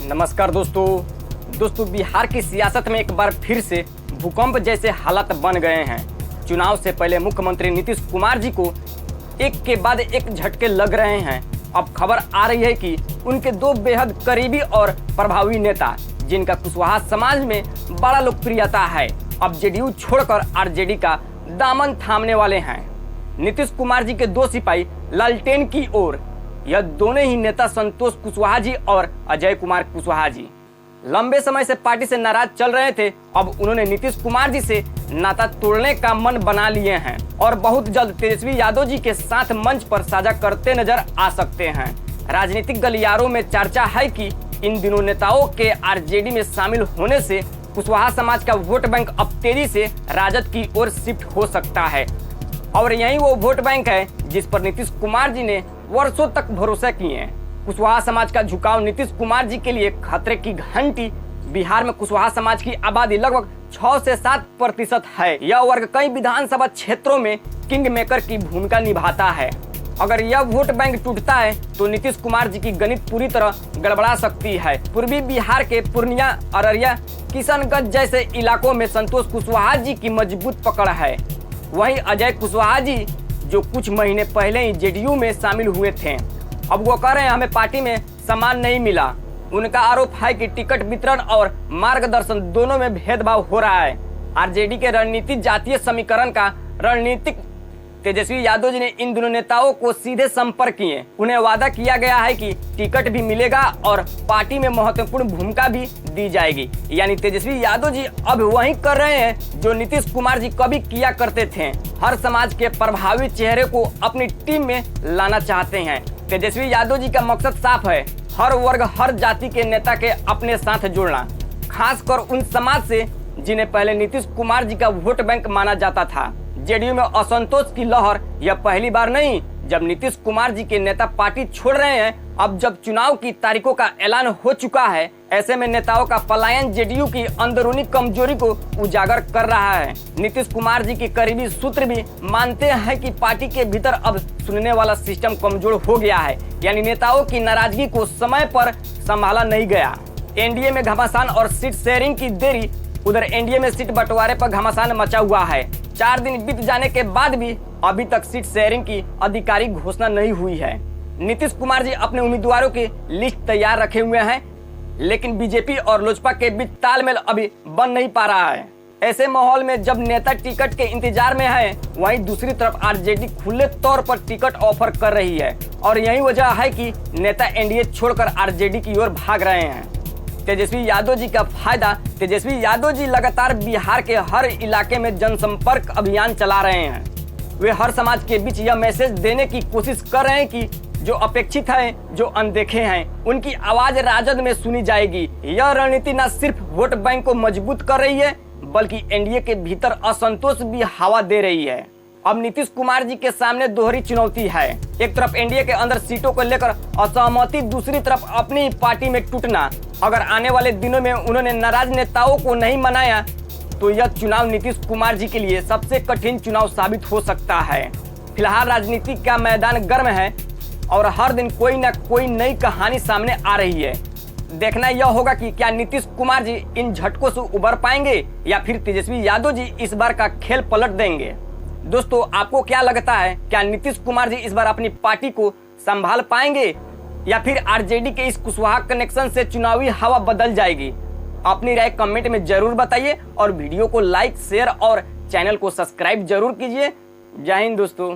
नमस्कार दोस्तों बिहार की सियासत में एक बार फिर से भूकंप जैसे हालात बन गए हैं। चुनाव से पहले मुख्यमंत्री नीतीश कुमार जी को एक के बाद एक झटके लग रहे हैं। अब खबर आ रही है कि उनके दो बेहद करीबी और प्रभावी नेता, जिनका कुशवाहा समाज में बड़ा लोकप्रियता है, अब जेडीयू छोड़कर आरजेडी का दामन थामने वाले हैं। नीतीश कुमार जी के दो सिपाही लालटेन की ओर। यह दोनों ही नेता संतोष कुशवाहा जी और अजय कुमार कुशवाहा जी लंबे समय से पार्टी से नाराज चल रहे थे। अब उन्होंने नीतीश कुमार जी से नाता तोड़ने का मन बना लिए हैं और बहुत जल्द तेजस्वी यादव जी के साथ मंच पर साझा करते नजर आ सकते हैं। राजनीतिक गलियारों में चर्चा है कि इन दिनों नेताओं के आरजेडी में शामिल होने से कुशवाहा समाज का वोट बैंक अब तेजी से राजद की ओर शिफ्ट हो सकता है और यही वो वोट बैंक है जिस पर नीतीश कुमार जी ने वर्षों तक भरोसा किए हैं। कुशवाहा समाज का झुकाव नीतीश कुमार जी के लिए खतरे की घंटी। बिहार में कुशवाहा समाज की आबादी लगभग 6 से 7% है। यह वर्ग कई विधानसभा क्षेत्रों में किंग मेकर की भूमिका निभाता है। अगर यह वोट बैंक टूटता है तो नीतीश कुमार जी की गणित पूरी तरह गड़बड़ा सकती है। पूर्वी बिहार के पूर्णिया, अररिया, किशनगंज जैसे इलाकों में संतोष कुशवाहा जी की मजबूत पकड़ है। वहीं अजय कुशवाहा जी, जो कुछ महीने पहले ही जेडीयू में शामिल हुए थे, अब वो कह रहे हैं हमें पार्टी में सम्मान नहीं मिला। उनका आरोप है कि टिकट वितरण और मार्गदर्शन दोनों में भेदभाव हो रहा है। आरजेडी के रणनीतिक जातीय समीकरण का रणनीतिक तेजस्वी यादव जी ने इन दोनों नेताओं को सीधे संपर्क किए। उन्हें वादा किया गया है कि टिकट भी मिलेगा और पार्टी में महत्वपूर्ण भूमिका भी दी जाएगी। यानी तेजस्वी यादव जी अब वही कर रहे हैं जो नीतीश कुमार जी कभी किया करते थे। हर समाज के प्रभावी चेहरे को अपनी टीम में लाना चाहते हैं। तेजस्वी यादव जी का मकसद साफ है, हर वर्ग हर जाति के नेता के अपने साथ जोड़ना, खासकर उन समाज से जिन्हें पहले नीतीश कुमार जी का वोट बैंक माना जाता था। जेडीयू में असंतोष की लहर यह पहली बार नहीं जब नीतीश कुमार जी के नेता पार्टी छोड़ रहे हैं। अब जब चुनाव की तारीखों का ऐलान हो चुका है, ऐसे में नेताओं का पलायन जेडीयू की अंदरूनी कमजोरी को उजागर कर रहा है। नीतीश कुमार जी के करीबी सूत्र भी मानते हैं कि पार्टी के भीतर अब सुनने वाला सिस्टम कमजोर हो गया है। यानी नेताओं की नाराजगी को समय पर संभाला नहीं गया। एनडीए में घमासान और सीट शेयरिंग की देरी, उधर एनडीए में सीट बंटवारे पर घमासान मचा हुआ है। 4 दिन बीत जाने के बाद भी अभी तक सीट शेयरिंग की आधिकारिक घोषणा नहीं हुई है। नीतीश कुमार जी अपने उम्मीदवारों की लिस्ट तैयार रखे हुए हैं, लेकिन बीजेपी और लोजपा के बीच तालमेल अभी बन नहीं पा रहा है। ऐसे माहौल में जब नेता टिकट के इंतजार में है, वहीं दूसरी तरफ आरजेडी खुले तौर पर टिकट ऑफर कर रही है और यही वजह है कि नेता एनडीए छोड़कर आरजेडी की ओर भाग रहे हैं। तेजस्वी यादव जी का फायदा। तेजस्वी यादव जी लगातार बिहार के हर इलाके में जनसंपर्क अभियान चला रहे हैं। वे हर समाज के बीच यह मैसेज देने की कोशिश कर रहे हैं कि जो अपेक्षित हैं, जो अनदेखे हैं, उनकी आवाज राजद में सुनी जाएगी। यह रणनीति न सिर्फ वोट बैंक को मजबूत कर रही है, बल्कि एनडीए के भीतर असंतोष भी हवा दे रही है। अब नीतीश कुमार जी के सामने दोहरी चुनौती है। एक तरफ एनडीए के अंदर सीटों को लेकर असहमति, दूसरी तरफ अपनी पार्टी में टूटना। अगर आने वाले दिनों में उन्होंने नाराज नेताओं को नहीं मनाया तो यह चुनाव नीतीश कुमार जी के लिए सबसे कठिन चुनाव साबित हो सकता है। फिलहाल राजनीति का मैदान गर्म है और हर दिन कोई न कोई नई कहानी सामने आ रही है। देखना यह होगा कि क्या नीतीश कुमार जी इन झटकों से उबर पाएंगे या फिर तेजस्वी यादव जी इस बार का खेल पलट देंगे। दोस्तों, आपको क्या लगता है, क्या नीतीश कुमार जी इस बार अपनी पार्टी को संभाल पाएंगे या फिर आरजेडी के इस कुशवाहा कनेक्शन से चुनावी हवा बदल जाएगी? अपनी राय कमेंट में जरूर बताइए और वीडियो को लाइक, शेयर और चैनल को सब्सक्राइब जरूर कीजिए। जय हिंद दोस्तों।